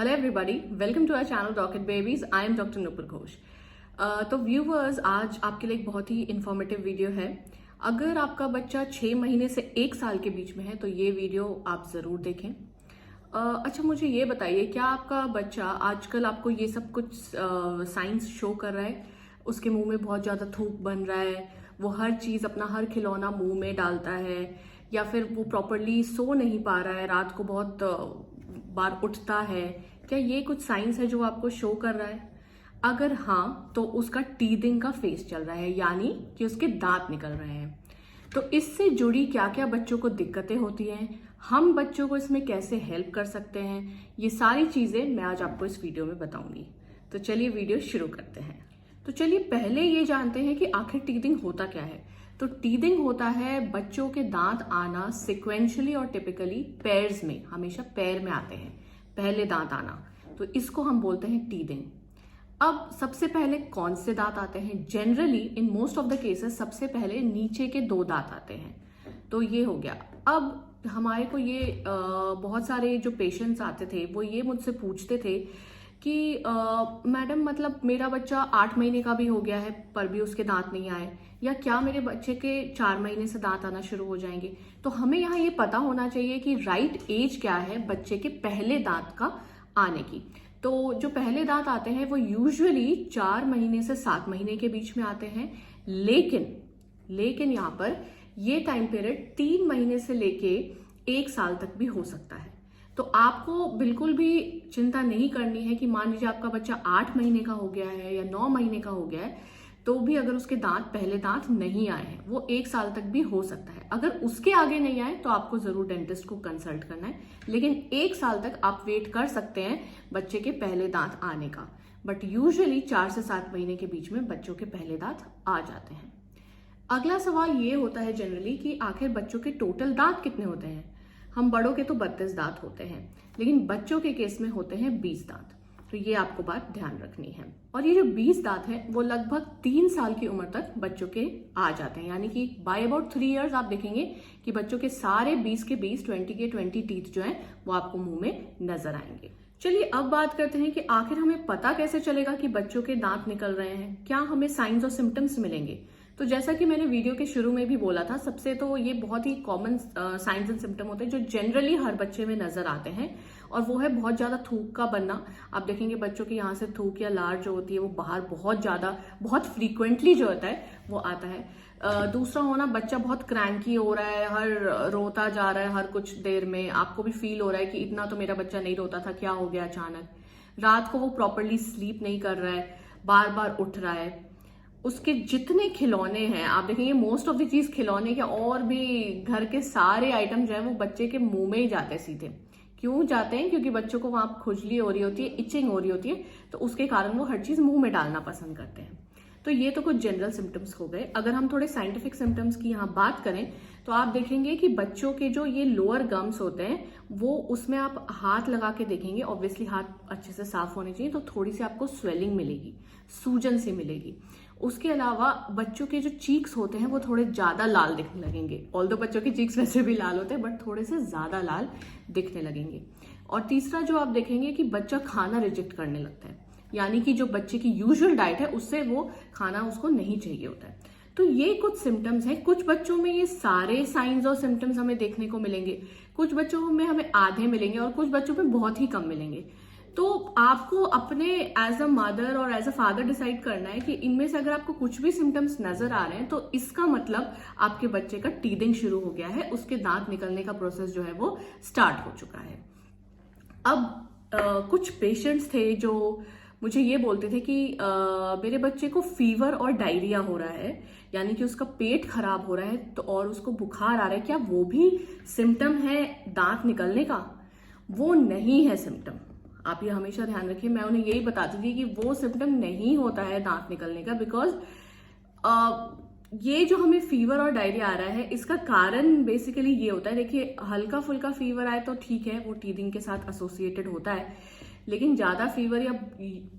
Hello everybody, welcome to our channel Rocket Babies. I am doctor Nupur Ghosh. तो viewers, आज आपके लिए एक बहुत ही इंफॉर्मेटिव वीडियो है। अगर आपका बच्चा 6 महीने से 1 साल के बीच में है तो ये वीडियो आप ज़रूर देखें। अच्छा, मुझे ये बताइए, क्या आपका बच्चा आजकल आपको ये सब कुछ साइंस शो कर रहा है? उसके मुंह में बहुत ज़्यादा थूक बन रहा है, वो हर चीज़ अपना हर खिलौना मुंह में डालता है, या फिर वो प्रॉपरली सो नहीं पा रहा है, रात को बहुत बार उठता है? क्या ये कुछ साइंस है जो आपको शो कर रहा है? अगर हाँ, तो उसका टीथिंग का फेज चल रहा है, यानी कि उसके दांत निकल रहे हैं। तो इससे जुड़ी क्या क्या बच्चों को दिक्कतें होती हैं, हम बच्चों को इसमें कैसे हेल्प कर सकते हैं, ये सारी चीजें मैं आज आपको इस वीडियो में बताऊंगी। तो चलिए वीडियो शुरू करते हैं। तो चलिए पहले ये जानते हैं कि आखिर टीथिंग होता क्या है। तो टीथिंग होता है बच्चों के दांत आना सिक्वेंशली और टिपिकली पेयर्स में, हमेशा पैर में आते हैं, पहले दांत आना, तो इसको हम बोलते हैं टीथिंग। अब सबसे पहले कौन से दांत आते हैं? Generally in most of the cases सबसे पहले नीचे के 2 दांत आते हैं। तो ये हो गया। अब हमारे को ये बहुत सारे जो पेशेंट्स आते थे वो ये मुझसे पूछते थे कि मैडम, मतलब मेरा बच्चा 8 महीने का भी हो गया है पर भी उसके दांत नहीं आए, या क्या मेरे बच्चे के 4 महीने से दांत आना शुरू हो जाएंगे? तो हमें यहाँ ये पता होना चाहिए कि राइट एज क्या है बच्चे के पहले दांत का आने की। तो जो पहले दांत आते हैं वो यूजुअली 4 महीने से 7 महीने के बीच में आते हैं, लेकिन यहाँ पर ये टाइम पीरियड 3 महीने से लेके 1 साल तक भी हो सकता है। तो आपको बिल्कुल भी चिंता नहीं करनी है कि मान लीजिए आपका बच्चा 8 महीने का हो गया है या 9 महीने का हो गया है, तो भी अगर उसके पहले दांत नहीं आए हैं, वो 1 साल तक भी हो सकता है। अगर उसके आगे नहीं आए तो आपको जरूर डेंटिस्ट को कंसल्ट करना है, लेकिन 1 साल तक आप वेट कर सकते हैं बच्चे के पहले दांत आने का। बट यूजुअली 4 से 7 महीने के बीच में बच्चों के पहले दांत आ जाते हैं। अगला सवाल ये होता है जनरली कि आखिर बच्चों के टोटल दांत कितने होते हैं? हम बड़ों के तो 32 दांत होते हैं, लेकिन बच्चों के केस में होते हैं 20 दांत। तो ये आपको बात ध्यान रखनी है। और ये जो 20 दांत है वो लगभग 3 साल की उम्र तक बच्चों के आ जाते हैं, यानी कि बाय अबाउट 3 इयर्स आप देखेंगे कि बच्चों के सारे 20 के 20, 20 के 20 टीथ जो हैं वो आपको मुंह में नजर आएंगे। चलिए अब बात करते हैं कि आखिर हमें पता कैसे चलेगा कि बच्चों के दांत निकल रहे हैं, क्या हमें साइंस और सिम्टम्स मिलेंगे? तो जैसा कि मैंने वीडियो के शुरू में भी बोला था, सबसे तो ये बहुत ही कॉमन साइंस एंड सिम्टम होते हैं जो जनरली हर बच्चे में नजर आते हैं, और वो है बहुत ज्यादा थूक का बनना। आप देखेंगे बच्चों के यहाँ से थूक या लार जो होती है वो बाहर बहुत ज्यादा, बहुत फ्रीक्वेंटली जो होता है वो आता है। दूसरा होना, बच्चा बहुत क्रैंकी हो रहा है, हर रोता जा रहा है हर कुछ देर में, आपको भी फील हो रहा है कि इतना तो मेरा बच्चा नहीं रोता था, क्या हो गया अचानक? रात को वो प्रॉपरली स्लीप नहीं कर रहा है, बार बार उठ रहा है। उसके जितने खिलौने हैं आप देखेंगे, मोस्ट ऑफ द चीज खिलौने के और भी घर के सारे आइटम जो है वो बच्चे के मुंह में ही जाते हैं सीधे। क्यों जाते हैं? क्योंकि बच्चों को वहां खुजली हो रही होती है, इचिंग हो रही होती है, तो उसके कारण वो हर चीज मुंह में डालना पसंद करते हैं। तो ये तो कुछ जनरल सिम्टम्स हो गए। अगर हम थोड़े साइंटिफिक सिम्टम्स की यहाँ बात करें तो आप देखेंगे कि बच्चों के जो ये लोअर गम्स होते हैं वो, उसमें आप हाथ लगा के देखेंगे, ऑब्वियसली हाथ अच्छे से साफ होने चाहिए, तो थोड़ी सी आपको स्वेलिंग मिलेगी, सूजन सी मिलेगी। उसके अलावा बच्चों के जो चीक्स होते हैं वो थोड़े ज्यादा लाल दिखने लगेंगे। ऑल्दो बच्चों के चीक्स वैसे भी लाल होते हैं, बट थोड़े से ज्यादा लाल दिखने लगेंगे। और तीसरा जो आप देखेंगे कि बच्चा खाना रिजेक्ट करने लगता है, यानी कि जो बच्चे की यूजुअल डाइट है उससे वो खाना उसको नहीं चाहिए होता है। तो ये कुछ सिम्टम्स हैं। कुछ बच्चों में ये सारे साइंस और सिम्टम्स हमें देखने को मिलेंगे, कुछ बच्चों में हमें आधे मिलेंगे और कुछ बच्चों में बहुत ही कम मिलेंगे। तो आपको अपने एज अ मदर और एज अ फादर डिसाइड करना है कि इनमें से अगर आपको कुछ भी सिम्टम्स नजर आ रहे हैं तो इसका मतलब आपके बच्चे का टीथिंग शुरू हो गया है, उसके दांत निकलने का प्रोसेस जो है वो स्टार्ट हो चुका है। अब कुछ पेशेंट्स थे जो मुझे ये बोलते थे कि मेरे बच्चे को फीवर और डायरिया हो रहा है, यानी कि उसका पेट खराब हो रहा है, तो और उसको बुखार आ रहा है, क्या वो भी सिम्टम है दांत निकलने का? वो नहीं है सिम्टम। आप ये हमेशा ध्यान रखिए, मैं उन्हें यही बताती थी कि वो सिम्टम नहीं होता है दांत निकलने का, बिकॉज ये जो हमें फीवर और डायरिया आ रहा है इसका कारण बेसिकली ये होता है। देखिए, हल्का फुल्का फीवर आए तो ठीक है, वो टीथिंग के साथ एसोसिएटेड होता है, लेकिन ज्यादा फीवर या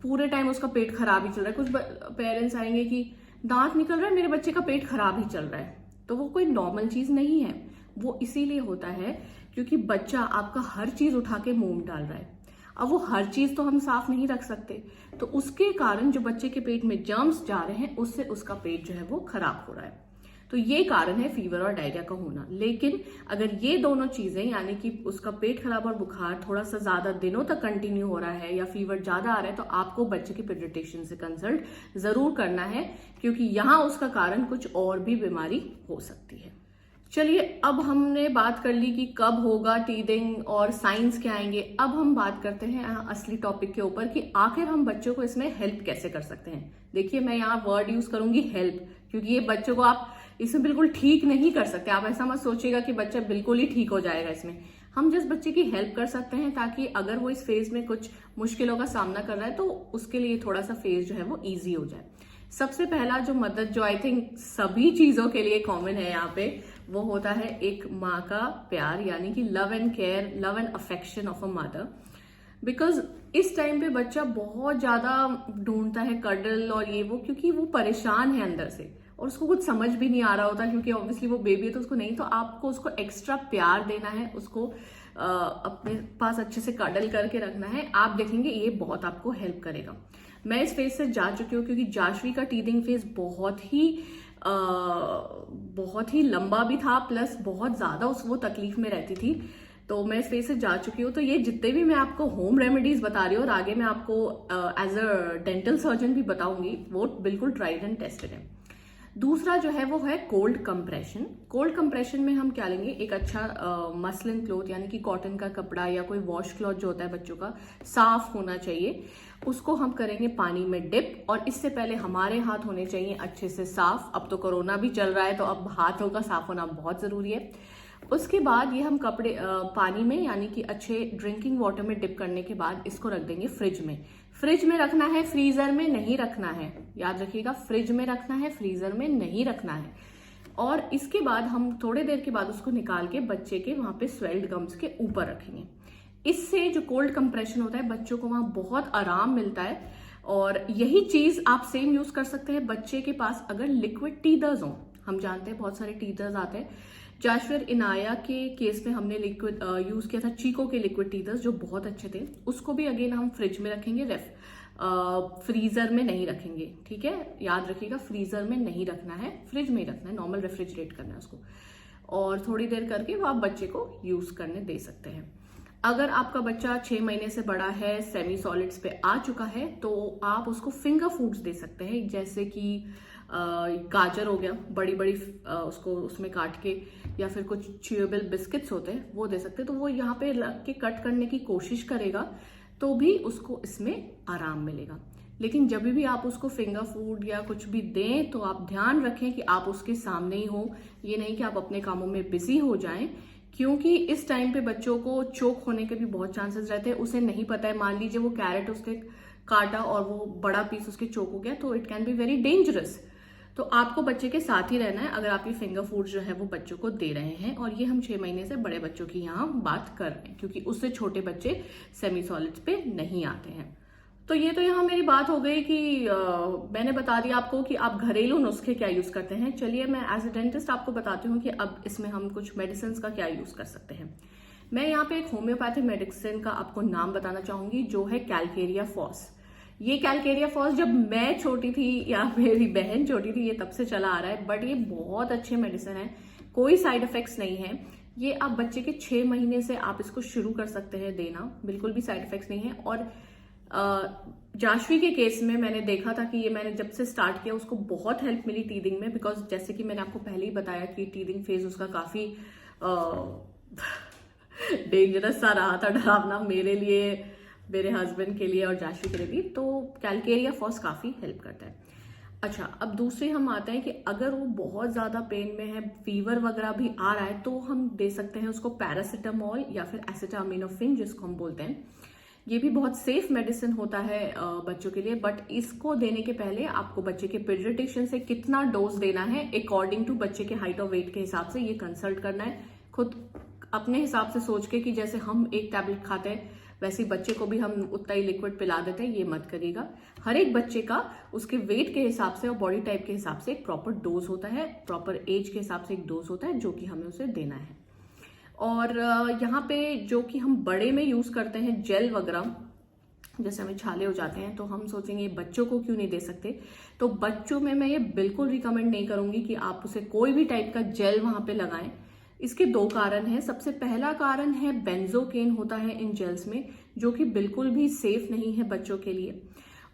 पूरे टाइम उसका पेट खराब ही चल रहा है, कुछ पेरेंट्स आएंगे कि दांत निकल रहा है, मेरे बच्चे का पेट खराब ही चल रहा है, तो वो कोई नॉर्मल चीज नहीं है। वो इसीलिए होता है क्योंकि बच्चा आपका हर चीज उठा के मुंह में डाल रहा है। अब वो हर चीज तो हम साफ नहीं रख सकते, तो उसके कारण जो बच्चे के पेट में जर्म्स जा रहे हैं उससे उसका पेट जो है वो खराब हो रहा है। तो ये कारण है फीवर और डायरिया का होना। लेकिन अगर ये दोनों चीजें यानी कि उसका पेट खराब और बुखार थोड़ा सा ज्यादा दिनों तक कंटिन्यू हो रहा है या फीवर ज्यादा आ रहा है, तो आपको बच्चे के पीडियाट्रिशियन से कंसल्ट जरूर करना है, क्योंकि यहाँ उसका कारण कुछ और भी बीमारी हो सकती है। चलिए, अब हमने बात कर ली कि कब होगा टीदिंग और साइंस क्या आएंगे। अब हम बात करते हैं असली टॉपिक के ऊपर कि आखिर हम बच्चों को इसमें हेल्प कैसे कर सकते हैं। देखिए, मैं यहाँ वर्ड यूज करूंगी हेल्प, क्योंकि ये बच्चों को आप इसमें बिल्कुल ठीक नहीं कर सकते। आप ऐसा मत सोचिएगा कि बच्चा बिल्कुल ही ठीक हो जाएगा। इसमें हम जिस बच्चे की हेल्प कर सकते हैं ताकि अगर वो इस फेज में कुछ मुश्किलों का सामना कर रहा है तो उसके लिए थोड़ा सा फेज जो है वो ईजी हो जाए। सबसे पहला जो मदद, जो आई थिंक सभी चीजों के लिए कॉमन है यहाँ पे, वो होता है एक माँ का प्यार, यानी कि love and care, love and affection of a mother. Because इस टाइम पे बच्चा बहुत ज्यादा ढूंढता है कडल और ये वो, क्योंकि वो परेशान है अंदर से और उसको कुछ समझ भी नहीं आ रहा होता, क्योंकि ऑब्वियसली वो बेबी है तो उसको नहीं। तो आपको उसको एक्स्ट्रा प्यार देना है, उसको अपने पास अच्छे से कडल करके रखना है। आप देखेंगे ये बहुत आपको हेल्प करेगा। मैं इस फेज से जा चुकी हूँ, क्योंकि जाशवी का टीदिंग फेज बहुत ही लंबा भी था, प्लस बहुत ज्यादा वो तकलीफ में रहती थी। तो मैं इस फेज से जा चुकी हूँ। तो ये जितने भी मैं आपको होम रेमेडीज बता रही हूँ और आगे मैं आपको एज अ डेंटल सर्जन भी बताऊंगी, वो बिल्कुल ट्राइड एंड टेस्टेड है। दूसरा जो है वो है कोल्ड कंप्रेशन। कोल्ड कंप्रेशन में हम क्या लेंगे, एक अच्छा मसलिन क्लॉथ यानी कि कॉटन का कपड़ा या कोई वॉश क्लॉथ जो होता है बच्चों का, साफ होना चाहिए। उसको हम करेंगे पानी में डिप, और इससे पहले हमारे हाथ होने चाहिए अच्छे से साफ। अब तो कोरोना भी चल रहा है तो अब हाथों का साफ होना बहुत जरूरी है। उसके बाद ये हम कपड़े पानी में यानी कि अच्छे ड्रिंकिंग वाटर में डिप करने के बाद इसको रख देंगे फ्रिज में। फ्रिज में रखना है, फ्रीजर में नहीं रखना है, याद रखिएगा, फ्रिज में रखना है, फ्रीजर में नहीं रखना है। और इसके बाद हम थोड़ी देर के बाद उसको निकाल के बच्चे के वहां पे स्वेल्ड गम्स के ऊपर रखेंगे। इससे जो कोल्ड कंप्रेशन होता है बच्चों को वहां बहुत आराम मिलता है। और यही चीज आप सेम यूज कर सकते हैं बच्चे के पास अगर लिक्विड टीदर्स हो। हम जानते हैं बहुत सारे टीदर्स आते हैं। जाशविर इनाया के केस में हमने लिक्विड यूज किया था, चीको के लिक्विड टीदर्स, जो बहुत अच्छे थे। उसको भी अगेन हम फ्रिज में रखेंगे, फ्रीजर में नहीं रखेंगे, ठीक है, याद रखिएगा, फ्रीजर में नहीं रखना है, फ्रिज में ही रखना है, नॉर्मल रेफ्रिजरेट करना है उसको। और थोड़ी देर करके वो आप बच्चे को यूज करने दे सकते हैं। अगर आपका बच्चा 6 महीने से बड़ा है, सेमी सॉलिड्स पे आ चुका है, तो आप उसको फिंगर फूड्स दे सकते हैं, जैसे कि गाजर हो गया, बड़ी बड़ी उसको उसमें काट के, या फिर कुछ च्यूएबल बिस्किट्स होते हैं वो दे सकते हैं। तो वो यहाँ पे रख के कट करने की कोशिश करेगा तो भी उसको इसमें आराम मिलेगा। लेकिन जब भी आप उसको फिंगर फूड या कुछ भी दें तो आप ध्यान रखें कि आप उसके सामने ही हो, ये नहीं कि आप अपने कामों में बिजी हो जाएं, क्योंकि इस टाइम पे बच्चों को चोक होने के भी बहुत चांसेस रहते हैं। उसे नहीं पता है, मान लीजिए वो कैरेट उसके काटा और वो बड़ा पीस उसके चोक हो गया, तो it can be very dangerous. तो आपको बच्चे के साथ ही रहना है अगर आप ये फिंगर फूड जो है वो बच्चों को दे रहे हैं। और ये हम 6 महीने से बड़े बच्चों की यहाँ बात कर रहे हैं, क्योंकि उससे छोटे बच्चे सेमी सॉलिड्स पे नहीं आते हैं। तो ये तो यहाँ मेरी बात हो गई कि मैंने बता दिया आपको कि आप घरेलू नुस्खे क्या यूज करते हैं। चलिए मैं एज ए डेंटिस्ट आपको बताती हूँ कि अब इसमें हम कुछ मेडिसिन का क्या यूज कर सकते हैं। मैं यहाँ पे एक होम्योपैथिक मेडिसिन का आपको नाम बताना चाहूंगी, जो है कैलकेरिया फॉस। ये कैलकेरिया फॉस जब मैं छोटी थी या मेरी बहन छोटी थी, ये तब से चला आ रहा है, बट ये बहुत अच्छे मेडिसिन है, कोई साइड इफेक्ट्स नहीं है। ये आप बच्चे के 6 महीने से आप इसको शुरू कर सकते हैं देना, बिल्कुल भी साइड इफेक्ट्स नहीं है। और जाशवी के केस में मैंने देखा था कि ये मैंने जब से स्टार्ट किया उसको बहुत हेल्प मिली टीदिंग में, बिकॉज जैसे कि मैंने आपको पहले ही बताया कि टीदिंग फेज उसका काफी डेंजरस सा रहा था, डरावना, मेरे लिए, मेरे हस्बैंड के लिए और जाशवी के लिए भी। तो कैलकेरिया फॉस काफी हेल्प करता है। अच्छा, अब दूसरे हम आते हैं कि अगर वो बहुत ज्यादा पेन में है, फीवर वगैरह भी आ रहा है, तो हम दे सकते हैं उसको पैरासिटामोल या फिर एसिटामिनोफेन जिसको हम बोलते हैं। ये भी बहुत सेफ मेडिसिन होता है बच्चों के लिए, बट इसको देने के पहले आपको बच्चे के पीडियाट्रिशियन से कितना डोज देना है अकॉर्डिंग टू बच्चे के हाइट और वेट के हिसाब से ये कंसल्ट करना है। खुद अपने हिसाब से सोच के कि जैसे हम एक टैबलेट खाते हैं वैसे बच्चे को भी हम उतना ही लिक्विड पिला देते हैं, ये मत करिएगा। हर एक बच्चे का उसके वेट के हिसाब से और बॉडी टाइप के हिसाब से एक प्रॉपर डोज होता है, प्रॉपर एज के हिसाब से एक डोज होता है जो कि हमें उसे देना है। और यहाँ पे जो कि हम बड़े में यूज करते हैं जेल वगैरह, जैसे हमें छाले हो जाते हैं तो हम सोचेंगे बच्चों को क्यों नहीं दे सकते। तो बच्चों में मैं ये बिल्कुल रिकमेंड नहीं करूंगी कि आप उसे कोई भी टाइप का जेल वहां पे लगाएं। इसके दो कारण हैं। सबसे पहला कारण है बेंजोकेन होता है इन जेल्स में, जो कि बिल्कुल भी सेफ नहीं है बच्चों के लिए।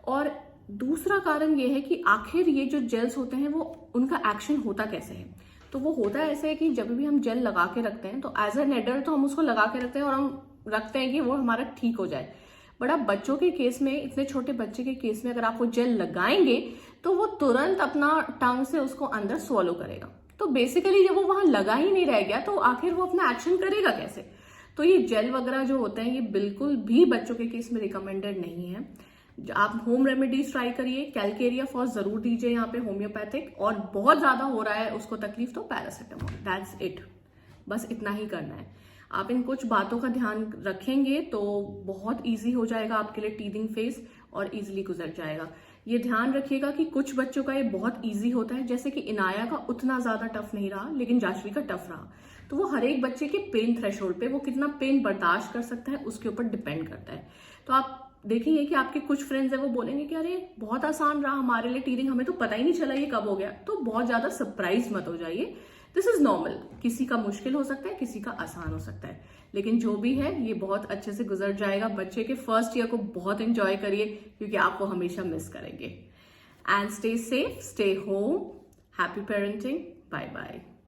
और दूसरा कारण ये है कि आखिर ये जो जेल्स होते हैं वो उनका एक्शन होता कैसे है। तो वो होता ऐसे है कि जब भी हम जेल लगा के रखते हैं तो एज एन एडल्ट तो हम उसको लगा के रखते हैं और हम रखते हैं कि वो हमारा ठीक हो जाए। बट अब बच्चों के केस में, इतने छोटे बच्चे के केस में अगर आप वो जेल लगाएंगे तो वो तुरंत अपना टंग से उसको अंदर स्वॉलो करेगा। तो बेसिकली जब वो वहां लगा ही नहीं रह गया तो आखिर वो अपना एक्शन करेगा कैसे। तो ये जेल वगैरह जो होते हैं ये बिल्कुल भी बच्चों के केस में रिकमेंडेड नहीं है। आप होम रेमेडीज ट्राई करिए। कैलकेरिया फॉस जरूर दीजिए यहाँ पे होम्योपैथिक, और बहुत ज्यादा हो रहा है उसको तकलीफ तो पैरासिटामोल, दैट्स इट। बस इतना ही करना है। आप इन कुछ बातों का ध्यान रखेंगे तो बहुत इजी हो जाएगा आपके लिए टीथिंग फेज, और इजीली गुजर जाएगा। ये ध्यान रखिएगा कि कुछ बच्चों का ये बहुत इजी होता है, जैसे कि इनाया का उतना ज्यादा टफ नहीं रहा लेकिन जाशवी का टफ रहा। तो वो हर एक बच्चे के पेन थ्रेशोल्ड पे वो कितना पेन बर्दाश्त कर सकता है उसके ऊपर डिपेंड करता है। तो आप देखेंगे कि आपके कुछ फ्रेंड्स है वो बोलेंगे कि अरे बहुत आसान रहा हमारे लिए टीथिंग, हमें तो पता ही नहीं चला ये कब हो गया। तो बहुत ज्यादा सरप्राइज मत हो जाइए, दिस इज नॉर्मल। किसी का मुश्किल हो सकता है, किसी का आसान हो सकता है, लेकिन जो भी है ये बहुत अच्छे से गुजर जाएगा। बच्चे के फर्स्ट ईयर को बहुत एंजॉय करिए क्योंकि आप वो हमेशा मिस करेंगे। And stay safe, stay home, happy parenting, bye bye.